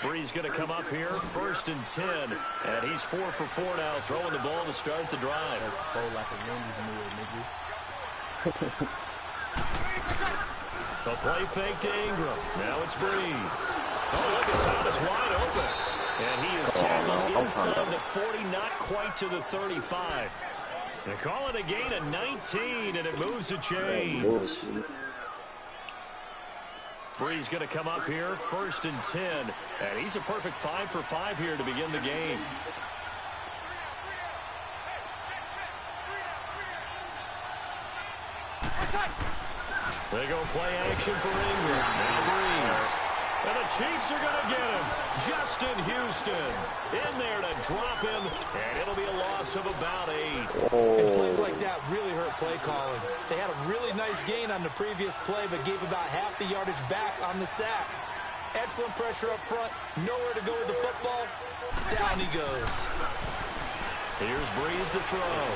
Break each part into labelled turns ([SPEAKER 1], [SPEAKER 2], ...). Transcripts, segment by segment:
[SPEAKER 1] Bree's going to come up here, 1st and 10. And he's 4 for 4 now, throwing the ball to start the drive.
[SPEAKER 2] Like a Wendy's meal, nigga.
[SPEAKER 1] A play fake to Ingram. Now it's Breeze. Oh, look at Thomas wide open. And he is tackled inside the 40, not quite to the 35. They call it a gain of 19, and it moves the chains. Breeze going to come up here, 1st and 10. And he's a perfect 5 for 5 here to begin the game. They go play action for Ingram. Now Breeze. And the Chiefs are going to get him. Justin Houston in there to drop him. And it'll be a loss of about 8.
[SPEAKER 3] And plays like that really hurt play calling. They had a really nice gain on the previous play, but gave about half the yardage back on the sack. Excellent pressure up front. Nowhere to go with the football. Down he goes.
[SPEAKER 1] Here's Breeze to throw.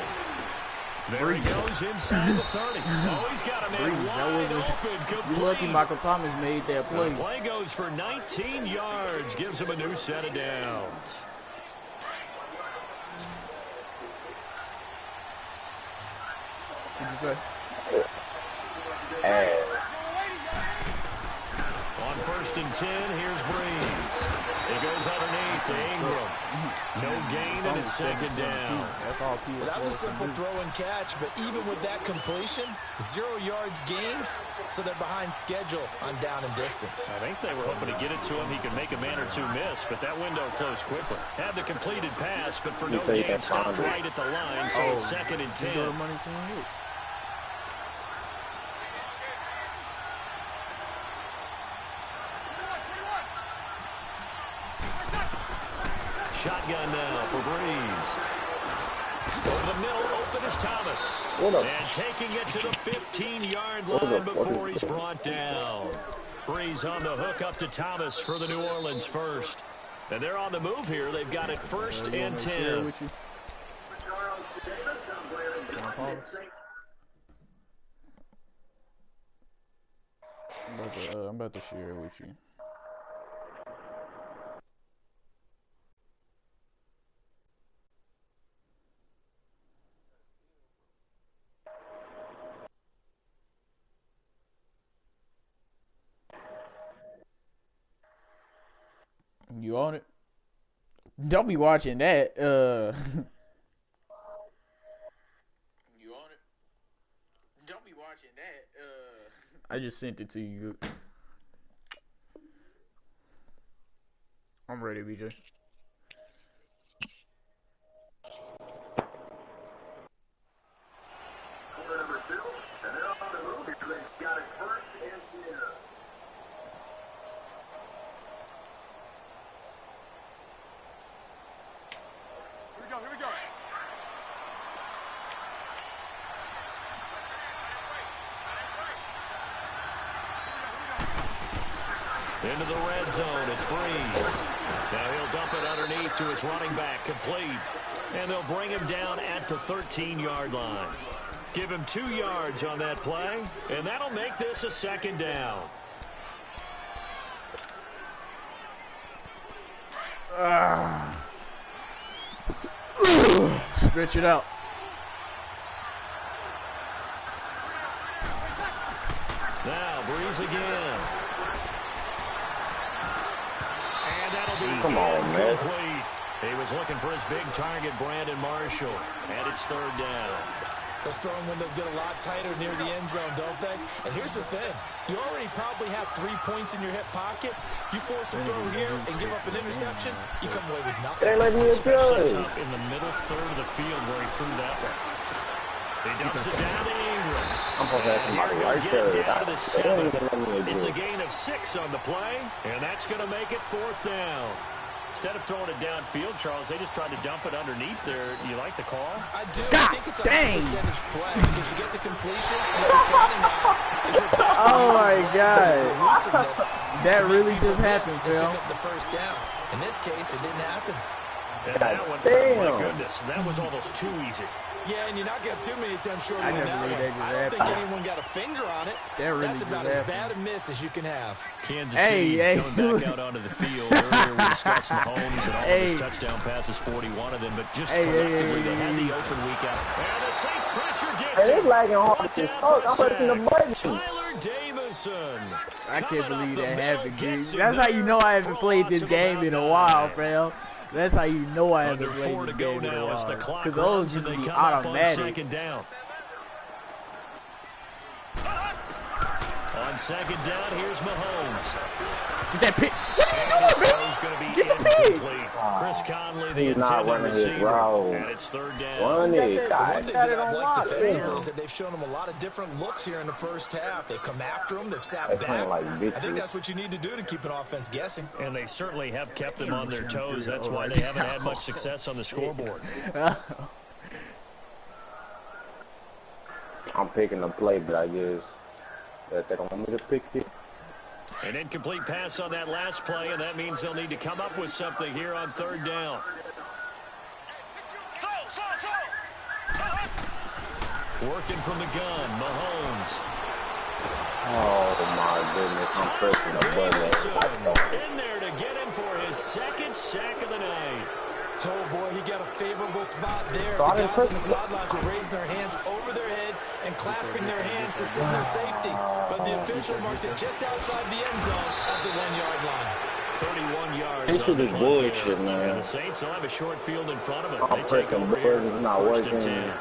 [SPEAKER 1] There he goes inside the 30. Oh, he's got a man wide open. Complete.
[SPEAKER 2] You lucky Michael Thomas made that play.
[SPEAKER 1] The play goes for 19 yards. Gives him a new set of downs.
[SPEAKER 2] What'd you say?
[SPEAKER 1] On 1st and 10, here's Breeze. It goes underneath to Ingram. No gain, and it's 2nd down.
[SPEAKER 2] That's all
[SPEAKER 3] Well, that was a simple throw and catch, but even with that completion, 0 yards gained, so they're behind schedule on down and distance.
[SPEAKER 1] I think they were hoping to get it to him. He could make a man or two miss, but that window closed quickly. Had the completed pass, but for no gain, stopped right at the line, so it's 2nd and 10. Shotgun now for Breeze. Over the middle, open is Thomas. And taking it to the 15-yard line before he's brought down. Breeze on the hook up to Thomas for the New Orleans first. And they're on the move here. They've got it 1st and 10.
[SPEAKER 2] I'm about to share it with you. You on it? Don't be watching that. You on it? Don't be watching that. I just sent it to you. I'm ready, BJ.
[SPEAKER 4] Number 2, and they're on the move because they've got it 1st and 10. Here we go.
[SPEAKER 1] Into the red zone, it's Breeze. Now he'll dump it underneath to his running back, complete. And they'll bring him down at the 13-yard line. Give him 2 yards on that play, and that'll make this a 2nd down.
[SPEAKER 2] Stretch it out.
[SPEAKER 1] Now Breeze again. And that'll be incomplete. He was looking for his big target, Brandon Marshall, and it's 3rd down.
[SPEAKER 3] Those throwing windows get a lot tighter near the end zone, don't they? And here's the thing. You already probably have 3 points in your hip pocket. You force a throw here and give up an interception, you come away with nothing.
[SPEAKER 1] Especially tough in the middle third of the field where he threw that one. He dumps it down to Ingram. And here he'll get it down to the 7. It's a gain of 6 on the play, and that's going to make it 4th down. Instead of throwing it downfield, Charles, they just tried to dump it underneath there. Do you like the call?
[SPEAKER 3] I do. I think it's a high percentage play because you get the completion, and what you're counting on is your back.
[SPEAKER 2] Oh my God. That really just happened, Phil.
[SPEAKER 3] Pick up the 1st down. In this case, it didn't happen.
[SPEAKER 1] And that one, oh my goodness, that was almost too easy.
[SPEAKER 3] Yeah, and you're not going to have too many attempts short on that one. I don't think anyone got a finger on it. That's about as bad a miss as you can have.
[SPEAKER 1] Kansas City coming back out onto the field. Earlier we discussed Mahomes and all of his touchdown passes, 41 of them, but just collectively they had the open week out. And the Saints pressure gets
[SPEAKER 5] it. It's lagging hard as fuck. I'm pressing the button.
[SPEAKER 1] Tyler Davison.
[SPEAKER 6] I can't believe that happened, dude. That's how you know I haven't played this game in a while, bro. That's how you know I haven't played this game in a while. Because those used to be automatic.
[SPEAKER 1] On second down, here's Mahomes.
[SPEAKER 6] Get that pick. What are you doing, baby? Get the pick.
[SPEAKER 1] Chris Conley, the intended receiver, and it's third down.
[SPEAKER 3] One thing that I like defensively is that they've shown them a lot of different looks here in the first half. They come after them. They've sat back. I think that's what you need to do to keep an offense guessing.
[SPEAKER 1] And they certainly have kept them on their toes. That's why they haven't had much success on the scoreboard.
[SPEAKER 5] I'm picking the play, but I guess that they don't want me to pick it.
[SPEAKER 1] An incomplete pass on that last play, and that means they'll need to come up with something here on third down. Working from the gun, Mahomes.
[SPEAKER 5] Oh, my goodness. I'm pressing the button.
[SPEAKER 1] In there to get him for his second sack of the night.
[SPEAKER 3] Oh, boy, he got a favorable spot there. The guys on the sidelines are raising their hands over their head and clasping their hands to signal safety. But the official marked it just outside the end zone at the 1-yard line.
[SPEAKER 1] 31 yards on the
[SPEAKER 5] bullshit, man.
[SPEAKER 1] And the Saints will have a short field in front of them.
[SPEAKER 5] I'm take over here. First and 10.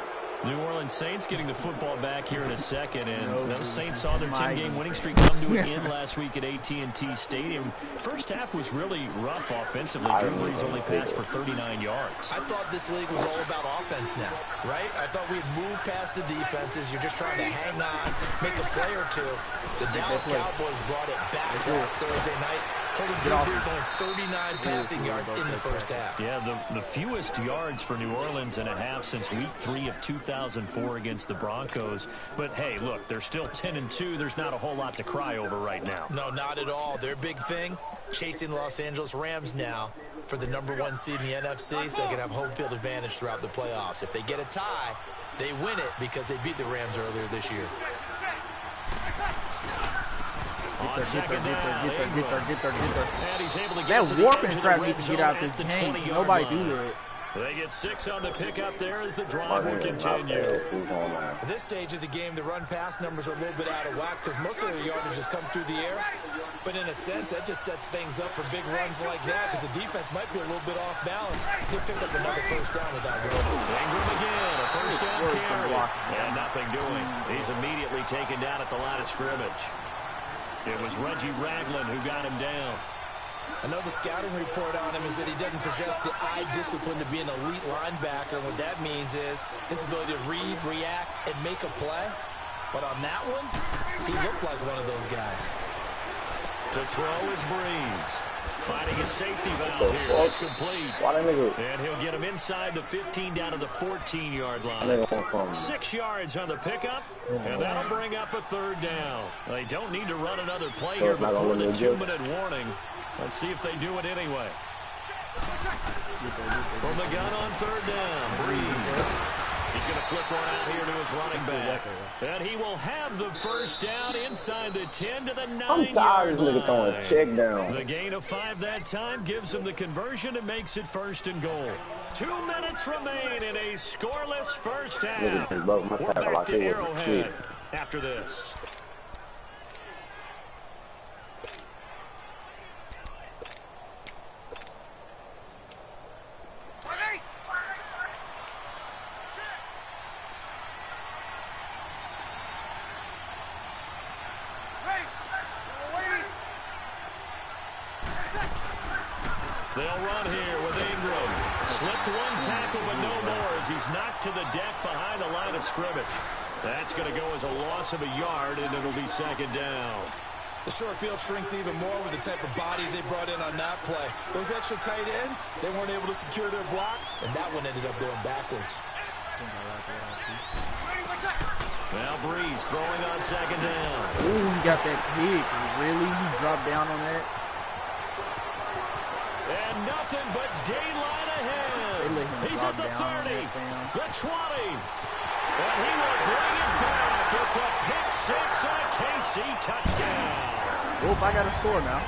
[SPEAKER 1] New Orleans Saints getting the football back here in a second, and those Saints saw their 10-game winning streak come to an end last week at AT&T Stadium. First half was really rough offensively. Drew Brees only passed for 39 yards.
[SPEAKER 3] I thought this league was all about offense now, right? I thought we'd moved past the defenses. You're just trying to hang on, make a play or two. The Dallas Cowboys brought it back last Thursday night. Holding Drew Brees only 39 passing yards in the first half.
[SPEAKER 1] Yeah, the fewest yards for New Orleans in a half since week 3 of 2004 against the Broncos. But, hey, look, they're still 10-2. There's not a whole lot to cry over right now.
[SPEAKER 3] No, not at all. Their big thing, chasing Los Angeles Rams now for the #1 seed in the NFC, so they can have home field advantage throughout the playoffs. If they get a tie, they win it because they beat the Rams earlier this year.
[SPEAKER 6] Get there. That warping crap needs to get out this game. Nobody do that.
[SPEAKER 1] They get 6 on the pickup there as the drive will continue.
[SPEAKER 3] At this stage of the game, the run-pass numbers are a little bit out of whack because most of the yardage has come through the air. But in a sense, that just sets things up for big runs like that because the defense might be a little bit off balance. They picked up another first down with that run.
[SPEAKER 1] Ingram again, a first down carry. And nothing doing. He's immediately taken down at the line of scrimmage. It was Reggie Ragland who got him down.
[SPEAKER 3] Another scouting report on him is that he doesn't possess the eye discipline to be an elite linebacker. And what that means is his ability to read, react, and make a play. But on that one, he looked like one of those guys.
[SPEAKER 1] To throw is Brees. Finding his safety valve here. It's complete. And he'll get him inside the 15 down to the 14-yard line. 6 yards on the pickup, and that'll bring up a third down. They don't need to run another play here before the 2-minute warning. Let's see if they do it anyway. From the gun on third down, Brees. He's going to flip one out here to his running back. And he will have the first down inside the 10 to the 9-yard line. The gain of 5 that time gives him the conversion and makes it first and goal. 2 minutes remain in a scoreless first half. We're back to Arrowhead after this. They'll run here with Ingram. Slipped one tackle, but no more as he's knocked to the deck behind the line of scrimmage. That's going to go as a loss of a yard, and it'll be second down.
[SPEAKER 3] The short field shrinks even more with the type of bodies they brought in on that play. Those extra tight ends, they weren't able to secure their blocks, and that one ended up going backwards.
[SPEAKER 1] Now Brees throwing on second down.
[SPEAKER 6] Ooh, he got that pick. Really? He dropped down on that?
[SPEAKER 1] And nothing but daylight ahead. He's at the 30, the 20. And he will bring it back. It's a pick six and a KC touchdown.
[SPEAKER 6] Whoop, I got a score now.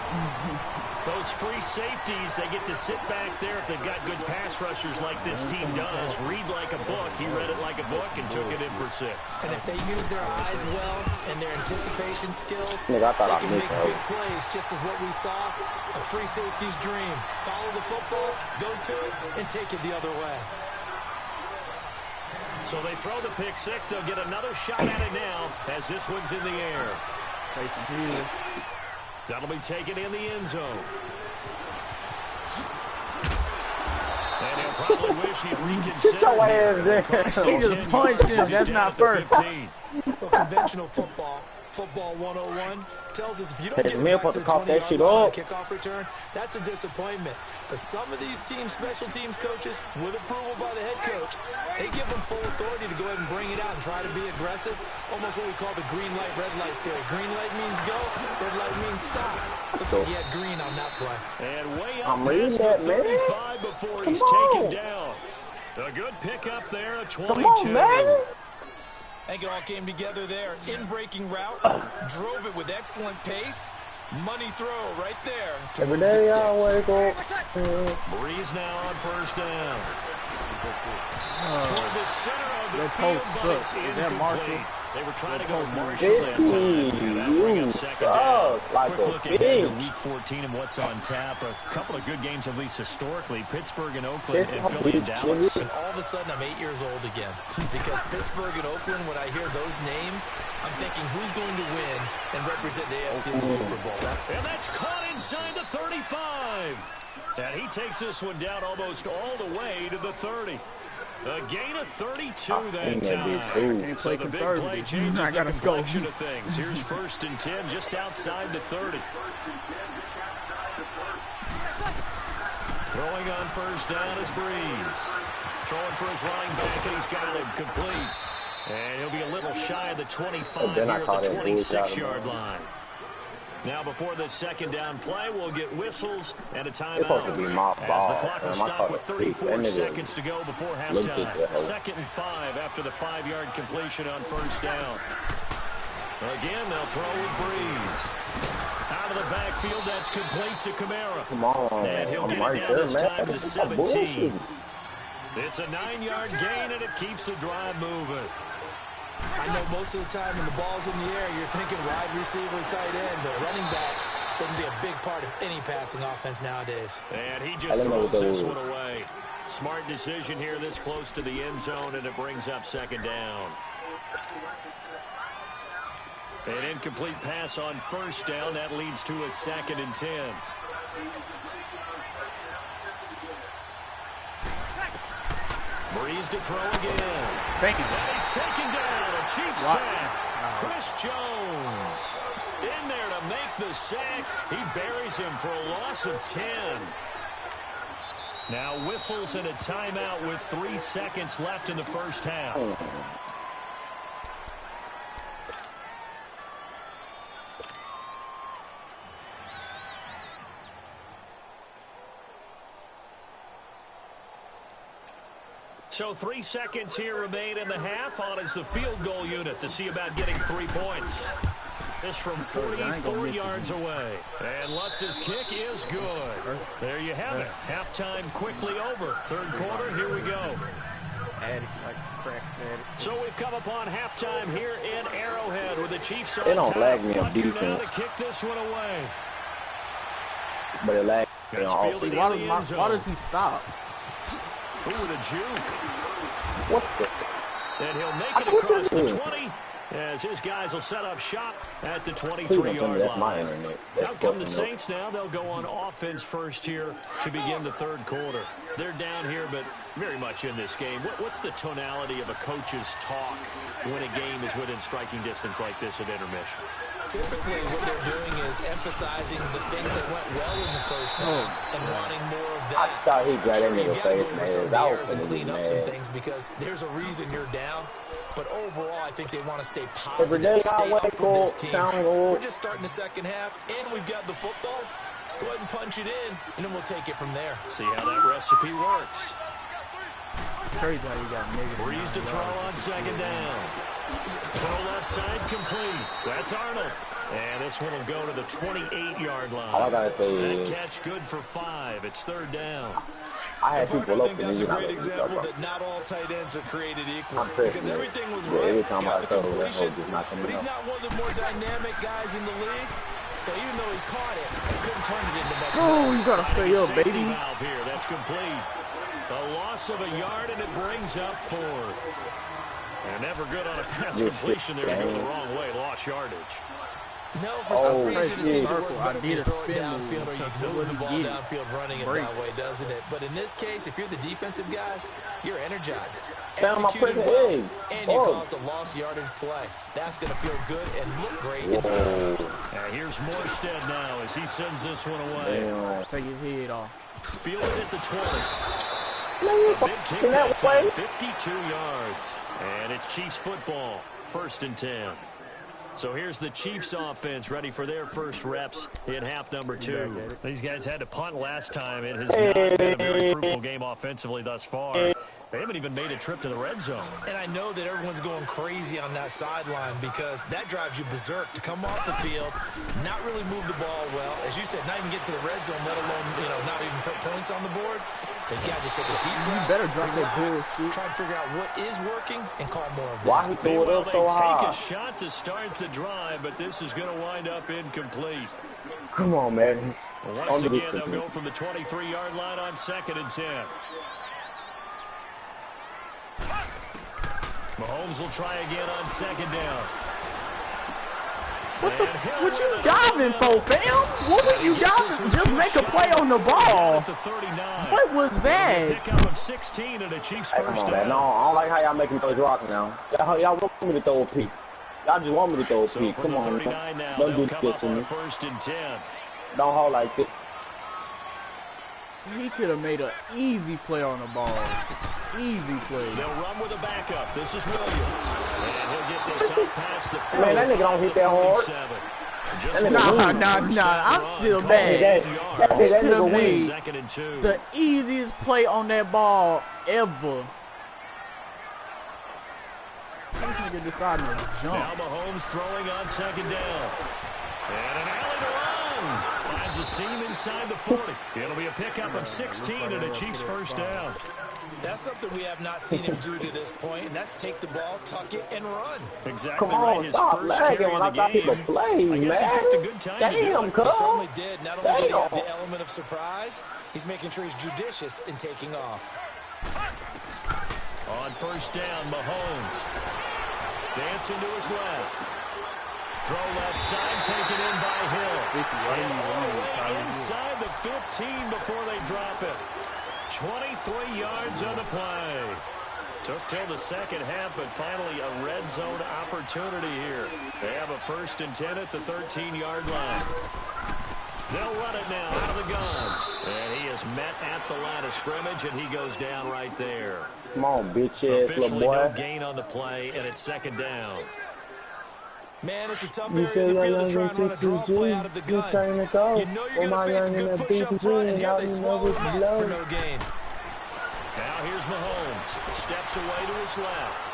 [SPEAKER 1] Those free safeties, they get to sit back there if they've got good pass rushers like this team does. Read like a book. He read it like a book and took it in for 6.
[SPEAKER 3] And if they use their eyes well and their anticipation skills, they
[SPEAKER 5] I
[SPEAKER 3] can make big plays, just as what we saw. A free safety's dream. Follow the football, go to it, and take it the other way.
[SPEAKER 1] So they throw the pick six. They'll get another shot at it now as this one's in the air.
[SPEAKER 6] Tyson Hill.
[SPEAKER 1] That'll be taken in the end zone. And he'll probably wish he'd reconsidered.
[SPEAKER 6] He just punched him. That's not first.
[SPEAKER 3] Well, conventional football 101, tells us if you don't get back to the 20-yard line kickoff return, that's a disappointment. But some of these teams, special teams coaches, with approval by the head coach, they give them full authority to go ahead and bring it out and try to be aggressive. Almost what we call the green light, red light theory. Green light means go, red light means stop. Looks like he had green on that play.
[SPEAKER 1] And way up past the 35 before he's taken down. A good pickup there, a 22.
[SPEAKER 5] Come on, man.
[SPEAKER 3] I think it all came together there. In-breaking route, drove it with excellent pace. Money throw right there.
[SPEAKER 5] Every day I wake up.
[SPEAKER 1] Breeze now on first down. Toward the center of the field, but it's incomplete. They were trying to go Marshall that time. And that bring up second down. Quick look ahead to Week 14 and what's on tap. A couple of good games, at least historically. Pittsburgh and Oakland and Philly and Dallas.
[SPEAKER 3] And all of a sudden, I'm 8 years old again. Because Pittsburgh and Oakland, when I hear those names, I'm thinking who's going to win and represent the AFC in the Super Bowl.
[SPEAKER 1] And that's caught inside the 35. And he takes this one down almost all the way to the 30. A gain of 32 that time. So the big play changes the complexion of things. Here's 1st and 10 just outside the 30. Throwing on first down is Breeze. Throwing for his running back, and he's got him complete. And he'll be a little shy of the 25 here at the 26-yard line. Now, before this second down play, we'll get whistles and a timeout. As the clock will stop with 34 seconds to go before halftime. 2nd and 5 after the 5-yard completion on first down. Again, they'll throw with Breeze. Out of the backfield, that's complete to Kamara.
[SPEAKER 5] Come on,
[SPEAKER 1] and he'll get it down this time to the 17. It's a 9-yard gain, and it keeps the drive moving.
[SPEAKER 3] I know most of the time when the ball's in the air, you're thinking wide receiver, tight end, but running backs, they can be a big part of any passing offense nowadays.
[SPEAKER 1] And he just throws this one away. Smart decision here this close to the end zone, and it brings up second down. An incomplete pass on first down. That leads to a 2nd and 10. Breeze to throw again.
[SPEAKER 6] Thank you.
[SPEAKER 1] And he's taken down. A Chiefs sack. Chris Jones in there to make the sack. He buries him for a loss of 10. Now whistles and a timeout with 3 seconds left in the first half. So 3 seconds here remain in the half. On is the field goal unit to see about getting 3 points. This from 44 yards away. And Lutz's kick is good. There you have it. Halftime quickly over. Third quarter, here we go. So we've come upon halftime here in Arrowhead with the Chiefs on top. Now to kick this one away.
[SPEAKER 5] But it lagged.
[SPEAKER 6] Why does he stop?
[SPEAKER 1] Ooh, the juke.
[SPEAKER 5] What the?
[SPEAKER 1] And he'll make it across the 20 as his guys will set up shop at the 23-yard line. Out come the Saints now. They'll go on offense first here to begin the third quarter. They're down here, but very much in this game. What's the tonality of a coach's talk when a game is within striking distance like this at intermission?
[SPEAKER 3] Typically, what they're doing is emphasizing the things that went well in the first half and wanting more of that.
[SPEAKER 5] I thought he got into the face,
[SPEAKER 3] man. And clean up some things because there's a reason you're down. But overall, I think they want to stay positive, stay up with this team. We're just starting the second half, and we've got the football. Let's go ahead and punch it in, and then we'll take it from there.
[SPEAKER 1] See how that recipe works.
[SPEAKER 6] Crazy how you got negative.
[SPEAKER 1] Breeze to throw on second down. Throw left side complete. That's Arnold. And this one will go to the 28-yard line.
[SPEAKER 5] All I gotta say
[SPEAKER 1] that
[SPEAKER 5] is,
[SPEAKER 1] catch good for 5. It's third down.
[SPEAKER 5] I had people
[SPEAKER 3] I
[SPEAKER 5] up
[SPEAKER 3] think
[SPEAKER 5] and
[SPEAKER 3] that's
[SPEAKER 5] you
[SPEAKER 3] a
[SPEAKER 5] not
[SPEAKER 3] great
[SPEAKER 5] letting me
[SPEAKER 3] example
[SPEAKER 5] talk.
[SPEAKER 3] that not all tight ends are created equal.
[SPEAKER 5] I'm pissed,
[SPEAKER 3] Because
[SPEAKER 5] man.
[SPEAKER 3] everything was
[SPEAKER 5] Yeah,
[SPEAKER 3] right,
[SPEAKER 5] every time
[SPEAKER 3] got
[SPEAKER 5] I
[SPEAKER 3] the
[SPEAKER 5] throw, that
[SPEAKER 3] completion,
[SPEAKER 5] hoe just not coming
[SPEAKER 3] but he's
[SPEAKER 5] out.
[SPEAKER 3] not one of the more dynamic guys in the league. So even though he caught it, he couldn't turn it into much more.
[SPEAKER 6] Oh, you gotta stay up, baby.
[SPEAKER 1] Valve here. That's complete. A loss of a yard, and it brings up 4th. And never good on a pass completion there. Go the wrong way. Lost yardage.
[SPEAKER 3] No, for some reason it seems to
[SPEAKER 6] circle.
[SPEAKER 3] work better
[SPEAKER 6] I need
[SPEAKER 3] when you
[SPEAKER 6] a
[SPEAKER 3] throw it
[SPEAKER 6] spin
[SPEAKER 3] downfield or you
[SPEAKER 6] move.
[SPEAKER 3] move the ball
[SPEAKER 6] Get it.
[SPEAKER 3] downfield running it
[SPEAKER 6] Break.
[SPEAKER 3] that way, doesn't it? But in this case, if you're the defensive guys, you're energized.
[SPEAKER 5] Damn, my
[SPEAKER 3] Executed
[SPEAKER 5] freaking
[SPEAKER 3] well,
[SPEAKER 5] egg.
[SPEAKER 3] and you caused a lost yardage play. That's going to feel good and look great.
[SPEAKER 1] And here's Morstead now as he sends this one away.
[SPEAKER 5] Damn.
[SPEAKER 6] Take his head off.
[SPEAKER 1] Fielded at the 20.
[SPEAKER 5] Man,
[SPEAKER 1] A big kick that
[SPEAKER 5] that way.
[SPEAKER 1] time, 52 yards. And it's Chiefs football, 1st and 10. So here's the Chiefs offense ready for their first reps in half number 2. These guys had to punt last time. It has not been a very fruitful game offensively thus far. They haven't even made a trip to the red zone.
[SPEAKER 3] And I know that everyone's going crazy on that sideline because that drives you berserk to come off the field, not really move the ball well. As you said, not even get to the red zone, let alone, not even put points on the board. They got to just take a deep breath.
[SPEAKER 6] You better drop that bullshit.
[SPEAKER 3] Try and figure out what is working and call more of that.
[SPEAKER 5] Why he threw it
[SPEAKER 1] Meanwhile,
[SPEAKER 5] up
[SPEAKER 1] they
[SPEAKER 5] so
[SPEAKER 1] take
[SPEAKER 5] high?
[SPEAKER 1] a shot to start the drive, but this is going to wind up incomplete.
[SPEAKER 5] Come on, man.
[SPEAKER 1] Once again, they'll go from the 23-yard line on 2nd and 10. Mahomes will try again on 2nd down.
[SPEAKER 6] What you diving for, fam? What was you diving? Just make a play on the ball. What was that?
[SPEAKER 1] Pickup of 16 and a Chiefs
[SPEAKER 5] Hey,
[SPEAKER 1] first
[SPEAKER 5] come on, man.
[SPEAKER 1] down.
[SPEAKER 5] No, I don't like how y'all making those rocks now. Y'all want me to throw a peek. Y'all just want me to throw a
[SPEAKER 1] So
[SPEAKER 5] peek.
[SPEAKER 1] from
[SPEAKER 5] Come
[SPEAKER 1] the
[SPEAKER 5] on,
[SPEAKER 1] 39 now,
[SPEAKER 5] don't
[SPEAKER 1] they'll
[SPEAKER 5] do
[SPEAKER 1] come
[SPEAKER 5] shit
[SPEAKER 1] up
[SPEAKER 5] to
[SPEAKER 1] on
[SPEAKER 5] me.
[SPEAKER 1] a 1st and 10.
[SPEAKER 5] Don't hold like this.
[SPEAKER 6] He could have made an easy play on the ball. Easy play.
[SPEAKER 1] They'll run with a backup. This is Williams. And he'll get this up past the 40.
[SPEAKER 5] Man, that nigga don't hit that hard.
[SPEAKER 6] Nah. I'm still mad.
[SPEAKER 5] That nigga
[SPEAKER 6] Could've made
[SPEAKER 5] win.
[SPEAKER 1] 2nd and 2.
[SPEAKER 6] the easiest play on that ball ever. This nigga decided to
[SPEAKER 1] Now
[SPEAKER 6] jump.
[SPEAKER 1] Mahomes throwing on 2nd down. And an alley to run. Finds a seam inside the 40. It'll be a pickup of 16 and a Chiefs first down.
[SPEAKER 3] That's something we have not seen him do to this point, and that's take the ball, tuck it, and run.
[SPEAKER 1] Exactly
[SPEAKER 5] Come
[SPEAKER 1] right.
[SPEAKER 5] on,
[SPEAKER 1] His
[SPEAKER 5] stop
[SPEAKER 1] first
[SPEAKER 5] lagging
[SPEAKER 1] carry
[SPEAKER 5] when
[SPEAKER 1] of
[SPEAKER 5] I
[SPEAKER 1] the
[SPEAKER 5] thought people
[SPEAKER 1] game.
[SPEAKER 5] play,
[SPEAKER 1] I guess
[SPEAKER 5] man.
[SPEAKER 1] he picked a good time to do
[SPEAKER 5] Damn,
[SPEAKER 1] it.
[SPEAKER 5] cuz.
[SPEAKER 3] He certainly did. Not only did he have
[SPEAKER 5] Damn.
[SPEAKER 3] the element of surprise, he's making sure he's judicious in taking off.
[SPEAKER 1] On 1st down, Mahomes. Dancing to his left. Throw left side, taken in by Hill. And inside the 15 before they drop it. 23 yards on the play. Took till the second half, but finally a red zone opportunity here. They have a 1st and 10 at the 13-yard line. They'll run it now out of the gun. And he is met at the line of scrimmage, and he goes down right there.
[SPEAKER 5] Come on, bitch ass little
[SPEAKER 1] Officially
[SPEAKER 5] boy.
[SPEAKER 1] no gain on the play, and it's 2nd down.
[SPEAKER 3] Man, it's a tough
[SPEAKER 5] You
[SPEAKER 3] area
[SPEAKER 5] say
[SPEAKER 3] in the
[SPEAKER 5] y'all
[SPEAKER 3] field
[SPEAKER 5] young
[SPEAKER 3] to try and run a draw play out of the gun.
[SPEAKER 5] trying to go.
[SPEAKER 3] You know you're going to face a good push up front, and here they swallow him up for no gain.
[SPEAKER 1] Now here's Mahomes. Steps away to his left.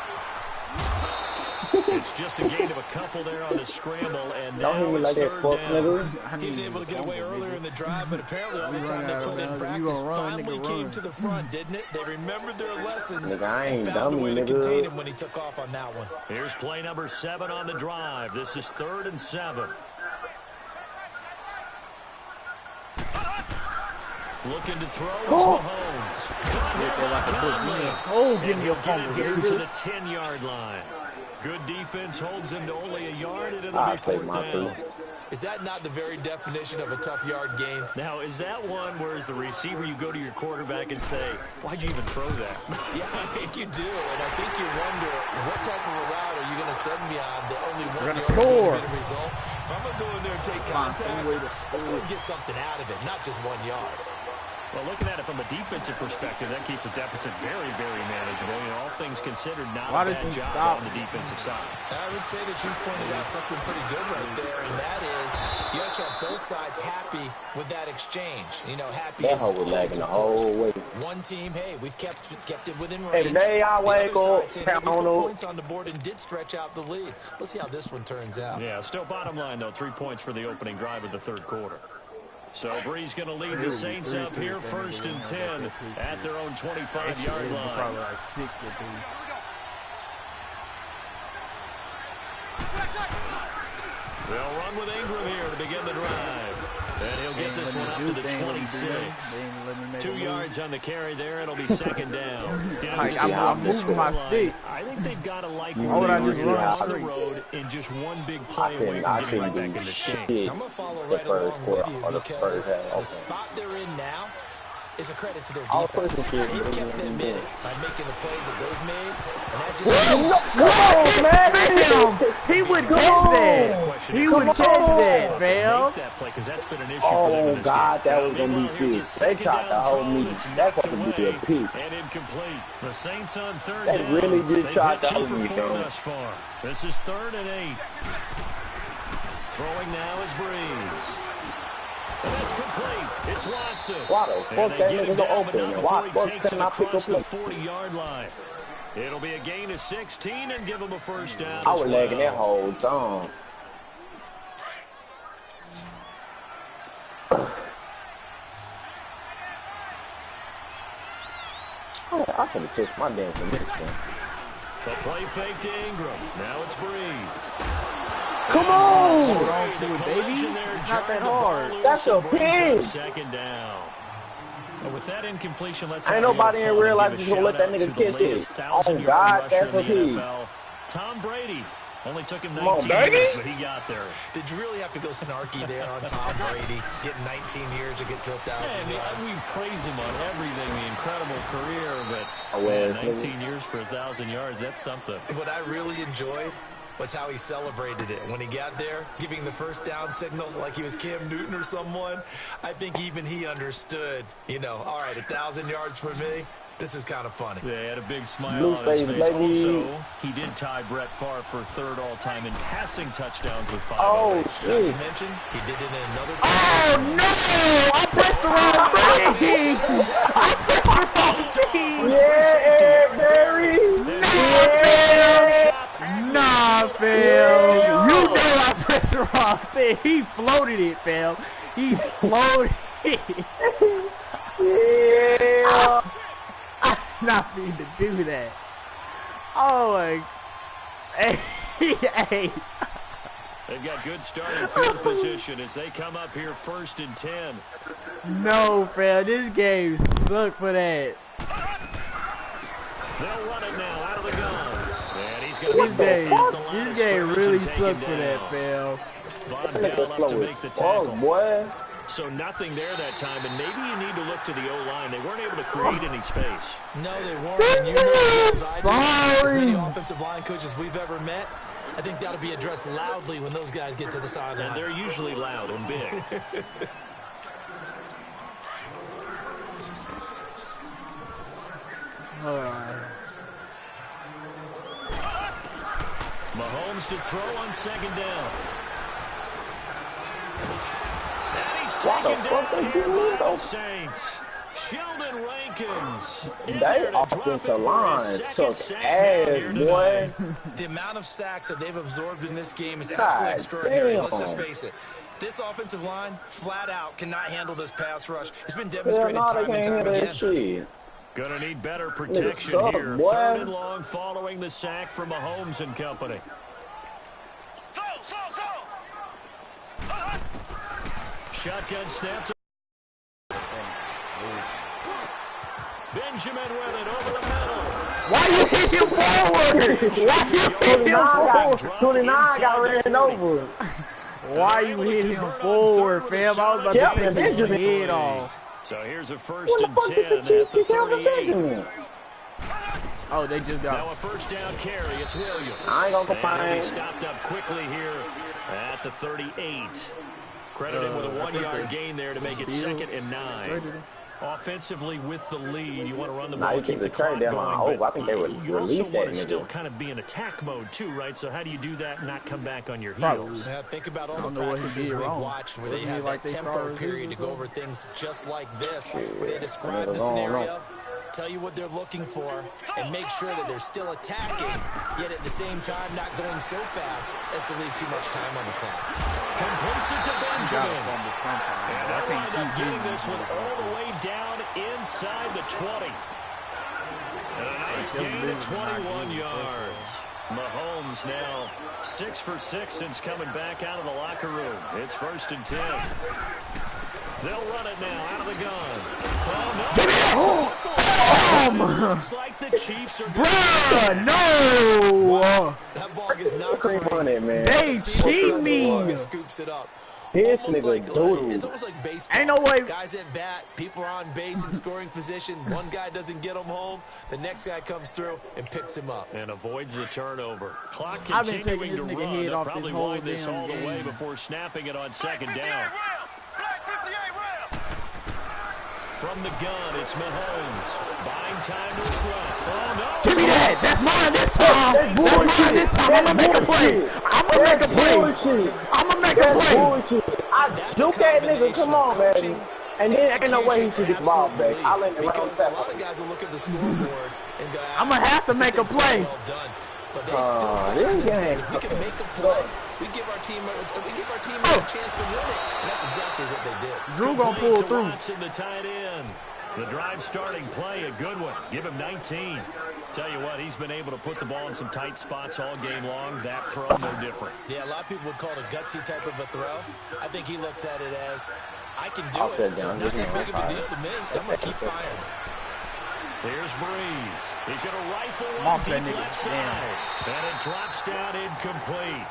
[SPEAKER 1] It's just a gain of a couple there on the scramble, and
[SPEAKER 5] Don't
[SPEAKER 1] now
[SPEAKER 5] hit me
[SPEAKER 1] it's
[SPEAKER 5] like that,
[SPEAKER 1] 3rd
[SPEAKER 5] fuck
[SPEAKER 1] down.
[SPEAKER 5] nigga.
[SPEAKER 3] He was able to get away earlier in the drive, but apparently all the time they put in
[SPEAKER 6] You
[SPEAKER 3] practice
[SPEAKER 6] gonna run,
[SPEAKER 3] finally
[SPEAKER 6] nigga,
[SPEAKER 3] came
[SPEAKER 6] run.
[SPEAKER 3] to the front, didn't it? They remembered their lessons
[SPEAKER 5] Nigga, I
[SPEAKER 3] and
[SPEAKER 5] ain't
[SPEAKER 3] found a
[SPEAKER 5] dummy,
[SPEAKER 3] way to
[SPEAKER 5] nigga.
[SPEAKER 3] contain him when he took off on that one.
[SPEAKER 1] Here's play number 7 on the drive. This is 3rd and 7. Looking to throw is Mahomes.
[SPEAKER 6] Oh, give me a
[SPEAKER 1] Get it
[SPEAKER 6] fumble,
[SPEAKER 1] here to
[SPEAKER 6] baby.
[SPEAKER 1] the 10-yard line. Good defense holds him to only a yard, and it'll
[SPEAKER 5] I'll
[SPEAKER 1] be
[SPEAKER 5] take
[SPEAKER 1] 4th
[SPEAKER 5] my
[SPEAKER 1] down.
[SPEAKER 5] three.
[SPEAKER 3] Is that not the very definition of a tough yard gain?
[SPEAKER 1] Now, is that one where as the receiver you go to your quarterback and say, why'd you even throw that?
[SPEAKER 3] Yeah, I think you do, and I think you wonder what type of a route are you going to send me on that only one
[SPEAKER 6] gonna
[SPEAKER 3] yard
[SPEAKER 6] score.
[SPEAKER 3] is going to be the result. If I'm going to go in there and take contact, let's go and get something out of it, not just 1 yard.
[SPEAKER 1] Well, looking at it from a defensive perspective, that keeps the deficit very, very manageable. You know, all things considered, not a bad job on the defensive side.
[SPEAKER 3] I would say that you pointed out something pretty good right there, and that is you actually have both sides happy with that exchange. You know, happy.
[SPEAKER 5] That hoe was lagging the whole way.
[SPEAKER 3] One team, hey, we've kept it within range.
[SPEAKER 5] Hey, today I wake up,
[SPEAKER 3] count points on the board and did stretch out the lead. Let's see how this one turns out.
[SPEAKER 1] Yeah, still bottom line, though, 3 points for the opening drive of the third quarter. So Bree's going to lead the Saints up here 1st and 10 at their own 25-yard line.
[SPEAKER 6] Probably like 6 to 3.
[SPEAKER 1] They'll run with Ingram here to begin the drive. And he'll get this one up to the 26. 2 yards on the carry there. It'll be second down.
[SPEAKER 6] I'm moving my stick.
[SPEAKER 1] I think they've got to like
[SPEAKER 6] why would I just run
[SPEAKER 1] on the road in just one big play away from getting right back in this game.
[SPEAKER 3] I'm going to follow right along with you because the spot they're in now is a credit to their defense. They've kept them in it by making the plays that they've made, and that just
[SPEAKER 6] he would catch that. He would catch that, fam.
[SPEAKER 5] Oh God, that was gonna be big. They tried to hold me. That's gonna be a piece.
[SPEAKER 1] And incomplete. The Saints on third
[SPEAKER 5] they
[SPEAKER 1] down.
[SPEAKER 5] really did try to hold me,
[SPEAKER 1] thus far. This is 3rd and 8. Throwing now is Breeze. And that's complete. It's Watson.
[SPEAKER 5] Why the fuck that nigga open? Why the fuck can I pick up
[SPEAKER 1] the 40-yard line? It'll be a gain of 16 and give him a first down.
[SPEAKER 5] I was lagging that whole time. I could have touched my damn connection.
[SPEAKER 1] The play fake to Ingram. Now it's Breeze.
[SPEAKER 5] Come on!
[SPEAKER 6] Hold on to it, baby. It's not that hard.
[SPEAKER 5] That's a pig.
[SPEAKER 1] Second down. And with that incompletion, let's
[SPEAKER 5] ain't nobody in real life just gonna let that nigga catch it. Oh God, that's a pig.
[SPEAKER 1] Tom Brady only took him 19
[SPEAKER 5] on,
[SPEAKER 1] years, but he got there.
[SPEAKER 3] Did you really have to go snarky there on Tom Brady, getting 19 years to get to 1,000 yards?
[SPEAKER 1] We praise him on everything, the incredible career, but 19 years for 1,000 yards, that's something.
[SPEAKER 3] What I really enjoyed was how he celebrated it. When he got there, giving the first down signal like he was Cam Newton or someone, I think even he understood, you know, all right, 1,000 yards for me. This is kind of funny.
[SPEAKER 1] Yeah, he had a big smile on his face. Also, he did tie Brett Favre for 3rd all-time in passing touchdowns with 5.
[SPEAKER 5] Oh,
[SPEAKER 3] not to mention, he did it in another.
[SPEAKER 6] Oh, no! I pressed the wrong thing! I pressed the wrong thing!
[SPEAKER 5] Yeah, Barry!
[SPEAKER 6] Nah, fam! You know I pressed the wrong thing. He floated it, fam. He floated it.
[SPEAKER 5] Yeah!
[SPEAKER 6] I'm not mean to do that. Oh my. Hey.
[SPEAKER 1] They've got good starting field position as they come up here 1st and 10.
[SPEAKER 6] No, fam. This game sucked for that.
[SPEAKER 1] They'll run it now out of the gun. And he's going to
[SPEAKER 6] This game really sucked for that, fam.
[SPEAKER 1] Von Bell up to make the tackle.
[SPEAKER 5] Oh, boy.
[SPEAKER 1] So nothing there that time, and maybe you need to look to the O-line. They weren't able to create any space.
[SPEAKER 3] No, they weren't. And you know, as I do, as many offensive line coaches we've ever met, I think that'll be addressed loudly when those guys get to the sideline.
[SPEAKER 1] And they're usually loud and big. Mahomes to throw on 2nd down. And he's taken down here by the Saints. Sheldon Rankins.
[SPEAKER 5] They offensive line took ass, boy.
[SPEAKER 3] The amount of sacks that they've absorbed in this game is absolutely extraordinary.
[SPEAKER 5] Damn.
[SPEAKER 3] Let's just face it. This offensive line, flat out, cannot handle this pass rush. It's been demonstrated time and time again.
[SPEAKER 1] Gonna need better protection here. 3rd and long following the sack from Mahomes and company. Shotgun snap. Benjamin with it over the middle.
[SPEAKER 6] Why you hit him forward? Why you hit him forward?
[SPEAKER 5] 29 got ran over.
[SPEAKER 6] Why you hit him forward, fam? I was about to take his head off.
[SPEAKER 1] So here's a 1st and 10 at the 38.
[SPEAKER 6] Oh, they just got
[SPEAKER 1] now a 1st down carry. It's Williams.
[SPEAKER 5] I ain't gonna complain.
[SPEAKER 1] And he stopped up quickly here at the 38. Credited with a 1-yard gain there to make it 2nd and 9. Offensively with the lead, you want to run the ball, keep the
[SPEAKER 5] clock
[SPEAKER 1] going,
[SPEAKER 5] I think they would
[SPEAKER 1] you also want to
[SPEAKER 5] nigga.
[SPEAKER 1] Still kind of be in attack mode too, right? So how do you do that and not come back on your heels?
[SPEAKER 3] Yeah, think about all the practices we've watched where they have that tempo period to go over things just like this, where they describe the scenario, tell you what they're looking for, and make sure that they're still attacking, yet at the same time not going so fast as to leave too much time on the clock.
[SPEAKER 1] Completes it to Benjamin. And they'll wind up getting this one all the way down inside the 20. And a nice gain of 21 yards. Mahomes now 6 for 6 since coming back out of the locker room. It's 1st and 10. They'll run it now out of the gun. Looks like the Chiefs are
[SPEAKER 6] bruh, no!
[SPEAKER 3] That ball gets knocked
[SPEAKER 5] on it, man.
[SPEAKER 6] They cheat me.
[SPEAKER 3] Scoops it up.
[SPEAKER 5] This
[SPEAKER 3] almost
[SPEAKER 5] nigga
[SPEAKER 3] like, it's almost like baseball.
[SPEAKER 6] Ain't no way.
[SPEAKER 3] Guys at bat, people are on base in scoring position. One guy doesn't get him home. The next guy comes through and picks him up.
[SPEAKER 1] And avoids the turnover. Clock
[SPEAKER 6] I've been
[SPEAKER 1] continuing
[SPEAKER 6] taking this
[SPEAKER 1] to
[SPEAKER 6] nigga
[SPEAKER 1] run.
[SPEAKER 6] head
[SPEAKER 1] They'll
[SPEAKER 6] off
[SPEAKER 1] probably
[SPEAKER 6] this whole
[SPEAKER 1] wind this
[SPEAKER 6] damn
[SPEAKER 1] all the
[SPEAKER 6] game.
[SPEAKER 1] way before snapping it on 2nd down. From the gun, it's Mahomes. Buying time to his left. Oh, no.
[SPEAKER 6] Give me that. That's mine this time. That's mine this time. I'm going to make a play. I'm going to make a play. I'm going to make a play.
[SPEAKER 5] I juke that nigga. Come on, man. And then ain't no way he should get the ball back. I'll let him run on
[SPEAKER 3] a lot of guys will look at the scoreboard and go,
[SPEAKER 6] I'm going to have to make a play.
[SPEAKER 3] Well done. But they still we can make a play. We give our team a chance to win it, and that's exactly what they did.
[SPEAKER 6] Drew gonna pull through.
[SPEAKER 1] In the tight end. The drive starting play, a good one. Give him 19. Tell you what, he's been able to put the ball in some tight spots all game long. That throw, no different.
[SPEAKER 3] Yeah, a lot of people would call it a gutsy type of a throw. I think he looks at it as, I can do it, so it's not that big of a deal to me. I'm going to keep firing.
[SPEAKER 1] Here's Breeze. He's going to rifle one deep left side. And it drops down incomplete.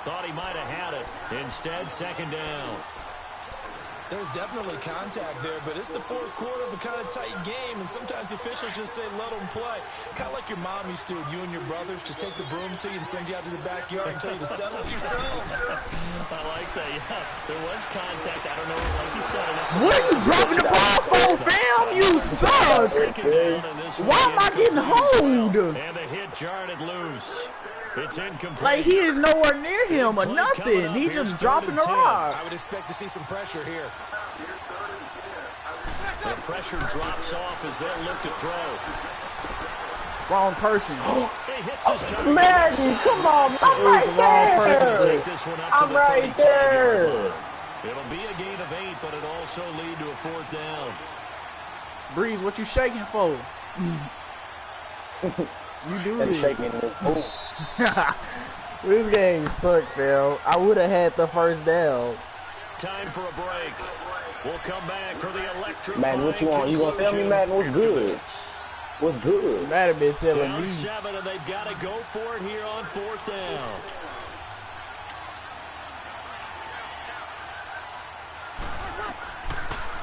[SPEAKER 1] Thought he might have had it. Instead, 2nd down.
[SPEAKER 3] There's definitely contact there, but it's the 4th quarter of a kind of tight game, and sometimes officials just say, let them play. Kind of like your mom used to with you and your brothers. Just take the broom to you and send you out to the backyard and tell you to settle it yourselves.
[SPEAKER 1] I like that, yeah. There was contact. I don't know, like you said.
[SPEAKER 6] What are you dropping the ball for, fam? You suck. Why am I getting hold?
[SPEAKER 1] And the hit jarred it loose. It's incomplete.
[SPEAKER 6] Like, he is nowhere near him or nothing. He just dropping the rock.
[SPEAKER 3] I would expect to see some pressure here.
[SPEAKER 1] The pressure drops off as they'll look to throw.
[SPEAKER 6] Wrong person.
[SPEAKER 1] He hits his target.
[SPEAKER 5] Madden, come on. I'm right there. I'm right there.
[SPEAKER 1] It'll be a gain of 8, but it'll also lead to a 4th down.
[SPEAKER 6] Breeze, what you shaking for? You do this. This game sucked, Phil. I would have had the 1st down.
[SPEAKER 1] Time for a break. We'll come back for the electric.
[SPEAKER 5] Man, what you want? You gonna tell me, Madden, what's good? What's good?
[SPEAKER 6] Madden been selling me.
[SPEAKER 1] 7, and they've got to go for it here on 4th down.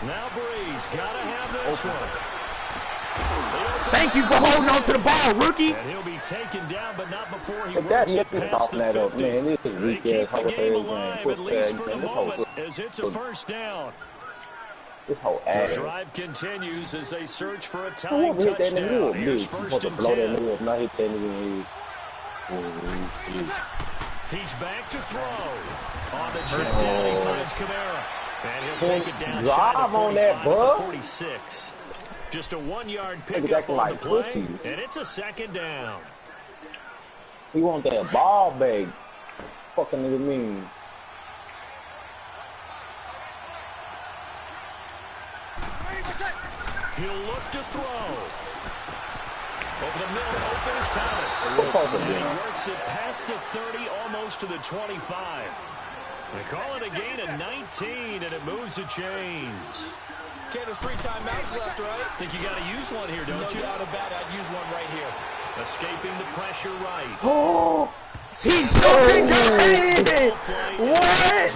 [SPEAKER 1] Now Breeze gotta have this one.
[SPEAKER 6] Thank you for holding on to the ball, rookie.
[SPEAKER 1] And he'll be taken down, but not before he
[SPEAKER 5] works
[SPEAKER 1] it past the 50.
[SPEAKER 5] Man, this is
[SPEAKER 1] they keep the game alive, at least for the moment, as it's a 1st down.
[SPEAKER 5] This whole
[SPEAKER 1] the drive continues as they search for a tying touchdown. Here's 1st and 10. He's back to throw. On the jet down, he finds Kamara. And he'll take it down shy of 45 to 46. Just a 1-yard pickup on the play, and it's a 2nd down.
[SPEAKER 5] He want that ball back. Fucking nigga mean.
[SPEAKER 1] He'll look to throw. Over the middle, open is Thomas. And he works it past the 30, almost to the 25. They call it a gain of 19, and it moves the chains.
[SPEAKER 3] Okay, there's 3 timeouts left, right?
[SPEAKER 1] Think you got to use one here, don't you?
[SPEAKER 3] No doubt about it. I'd use one right here.
[SPEAKER 1] Escaping the pressure right.
[SPEAKER 6] Oh, he fucking got it! What?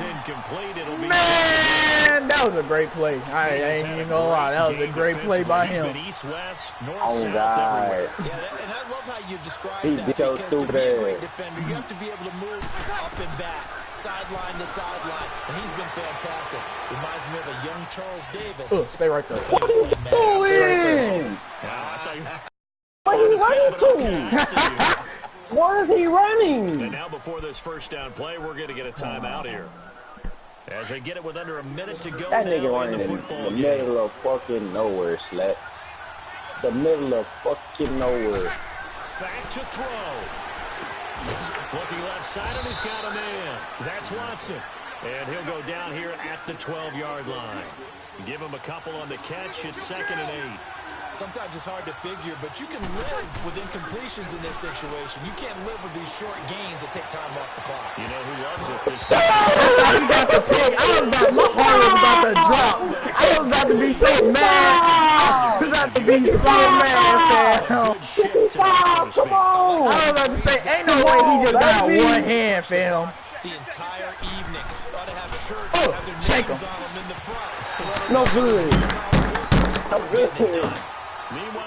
[SPEAKER 6] Man, that was a great play. I ain't even gonna lie. That was a great play by him.
[SPEAKER 1] East, west, north,
[SPEAKER 5] oh,
[SPEAKER 1] south,
[SPEAKER 5] God.
[SPEAKER 1] everywhere.
[SPEAKER 3] Yeah, and I love how you describe that, because to be a great defender, you have to be able to move up and back. sideline to sideline, and he's been fantastic. Reminds me of a young Charles Davis.
[SPEAKER 6] Stay right there.
[SPEAKER 5] What are you doing? What are you running to? Where is he running?
[SPEAKER 1] And now before this first down play, we're going to get a timeout here. As they get it with under a minute to go.
[SPEAKER 5] That nigga running in the middle of fucking nowhere, Slap. The middle of fucking nowhere.
[SPEAKER 1] Back to throw. Looking left side, and he's got a man. That's Watson. And he'll go down here at the 12-yard line. Give him a couple on the catch. It's 2nd and 8.
[SPEAKER 3] Sometimes it's hard to figure, but you can live with incompletions in this situation. You can't live with these short gains that take time off the clock.
[SPEAKER 1] You know who loves it? This
[SPEAKER 6] He got the pick. My heart was about to drop. I was about to be so mad. I was about to be so mad, fam.
[SPEAKER 5] Come on!
[SPEAKER 6] I was about to say, ain't no way he just got one hand, fam.
[SPEAKER 3] The entire evening. Ought to have shirts have their names on them in the front.
[SPEAKER 5] No good. No good.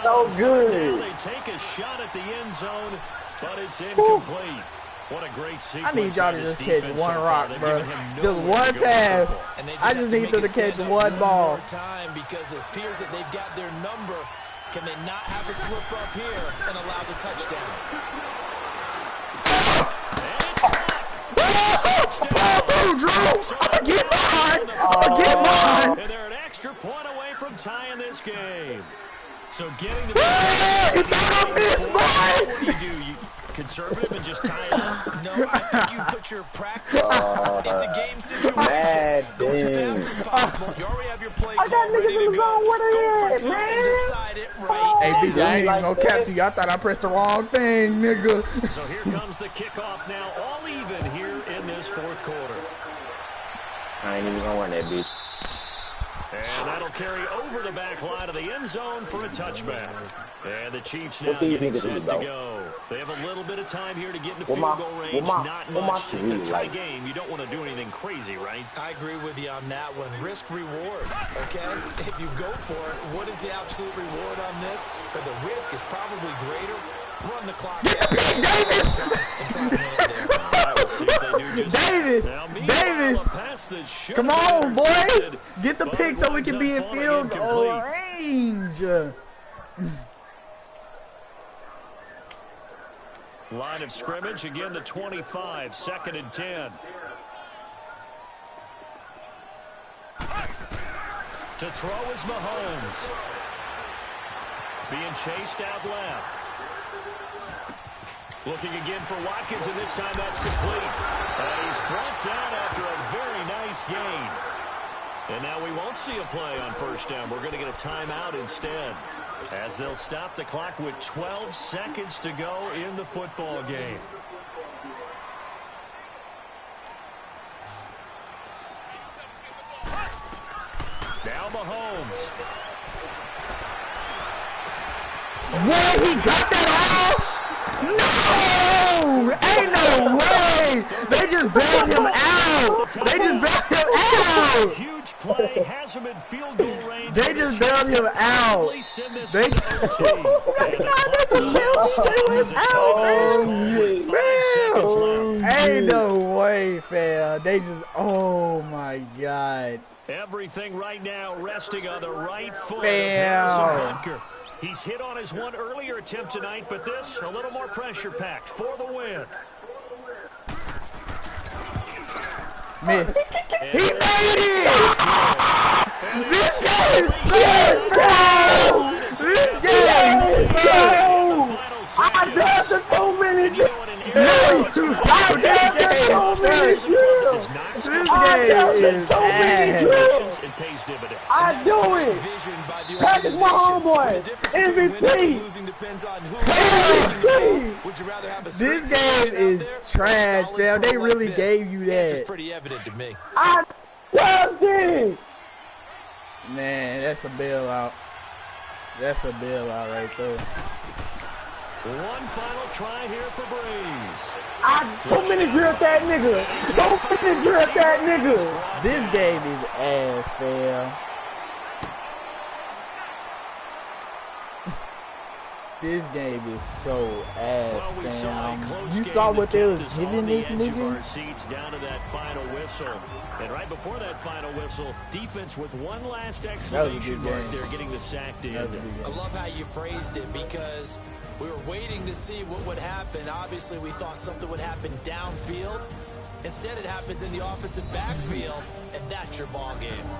[SPEAKER 5] So good.
[SPEAKER 1] They take a shot at the end zone, but it's incomplete. What a great sequence.
[SPEAKER 6] I need y'all to just catch one rock, bro. Just one pass. I just need them to catch one ball.
[SPEAKER 3] Time because it appears that they've got their number. Can they not have a slip up here and allow the touchdown?
[SPEAKER 6] Drew! I'll get mine! I'll get mine!
[SPEAKER 1] And they're an extra point away from tying this game. So getting the
[SPEAKER 6] what
[SPEAKER 1] do you do? You conservative and just tie it up?
[SPEAKER 3] No, I think you put your practice into game situation. Go as fast as possible. You already have your play call ready to go. Go for two and decide it right.
[SPEAKER 6] Hey, BJ, I ain't even gonna cap to you. I thought I pressed the wrong thing, nigga.
[SPEAKER 1] So here comes the kickoff now, all even here in this 4th quarter.
[SPEAKER 5] I ain't even gonna run that bitch.
[SPEAKER 1] And that'll carry over the back line of the end zone for a touchback. And the Chiefs now getting set to go. They have a little bit of time here to get into field goal range. Not much. In a tie game, you don't want to do anything crazy, right?
[SPEAKER 3] I agree with you on that one. Risk reward, okay? If you go for it, what is the absolute reward on this? But the risk is probably greater. Run the clock
[SPEAKER 6] Davis! Come on, boy! Get the pick so we can be in field goal range.
[SPEAKER 1] Line of scrimmage, again the 25, 2nd and 10. To throw is Mahomes. Being chased out left. Looking again for Watkins, and this time that's complete. He's brought down after a very nice gain. And now we won't see a play on 1st down. We're going to get a timeout instead, as they'll stop the clock with 12 seconds to go in the football game. Now Mahomes.
[SPEAKER 6] What? He got that off? No! Ain't no way! They just bailed him out! They just bailed him out!
[SPEAKER 1] Huge play has him in field goal range.
[SPEAKER 6] They just bailed him out! They oh my God, they just bailed him out, man! Ain't no way, fam. They just, oh my God.
[SPEAKER 1] Everything right now resting on the right foot
[SPEAKER 6] Fam.
[SPEAKER 1] of Harrison Butker. He's hit on his one earlier attempt tonight, but this a little more pressure-packed for the win.
[SPEAKER 6] Miss. He made it! This game is so bro! This game is so...
[SPEAKER 5] I got the so many kills!
[SPEAKER 6] No, this game is so many kills! This game is ass!
[SPEAKER 5] I do it! That is my homeboy! MVP!
[SPEAKER 6] This game is trash, fam. They really gave you that.
[SPEAKER 3] Pretty evident to me.
[SPEAKER 5] I love this!
[SPEAKER 6] Man, that's a bailout. That's a bailout right there.
[SPEAKER 1] One final try here for Breeze.
[SPEAKER 5] So many grip that nigga. So many grip that nigga.
[SPEAKER 6] This game is ass, fam. This game is so ass, fam. You saw what they was giving this nigga?
[SPEAKER 1] Seats down to that final whistle. And right before that final whistle, defense with one last exclamation mark there getting the sack to end it.
[SPEAKER 3] I love how you phrased it because we were waiting to see what would happen. Obviously, we thought something would happen downfield. Instead, it happens in the offensive backfield, and that's your ball game.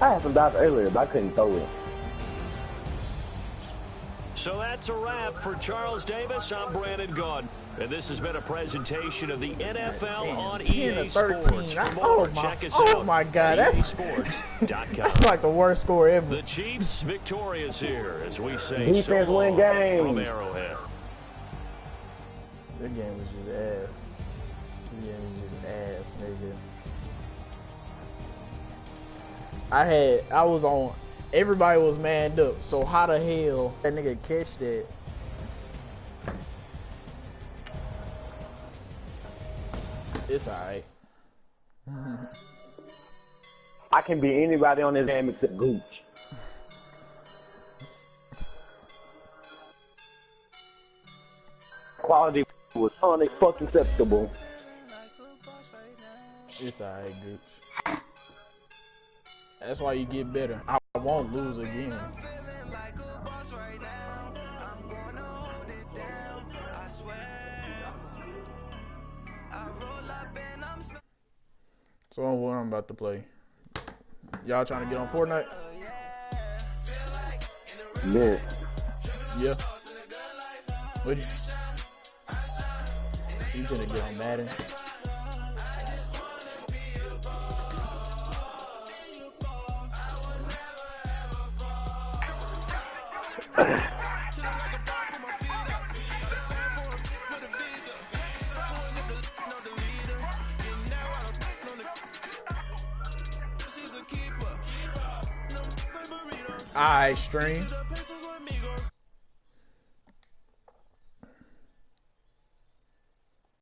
[SPEAKER 5] I had some doubts earlier, but I couldn't throw it.
[SPEAKER 1] So that's a wrap for Charles Davis. I'm Brandon Gaudin. And this has been a presentation of the NFL on EA Sports. For more, check us out
[SPEAKER 6] my God,
[SPEAKER 1] at easports.com.
[SPEAKER 6] That's like the worst score ever.
[SPEAKER 1] The Chiefs victorious here as we say
[SPEAKER 5] defense
[SPEAKER 1] so
[SPEAKER 5] win game
[SPEAKER 1] from Arrowhead.
[SPEAKER 6] That game was just ass. That game was just ass, nigga. I was on, everybody was manned up, so how the hell that nigga catch that? It's alright.
[SPEAKER 5] I can be anybody on this game except Gooch. Quality was unacceptable.
[SPEAKER 6] It's alright, Gooch. That's why you get better. I won't lose again. So what I'm about to play. Y'all trying to get on Fortnite?
[SPEAKER 5] Yeah.
[SPEAKER 6] Yeah. What you gonna get on Madden? Alright, stream.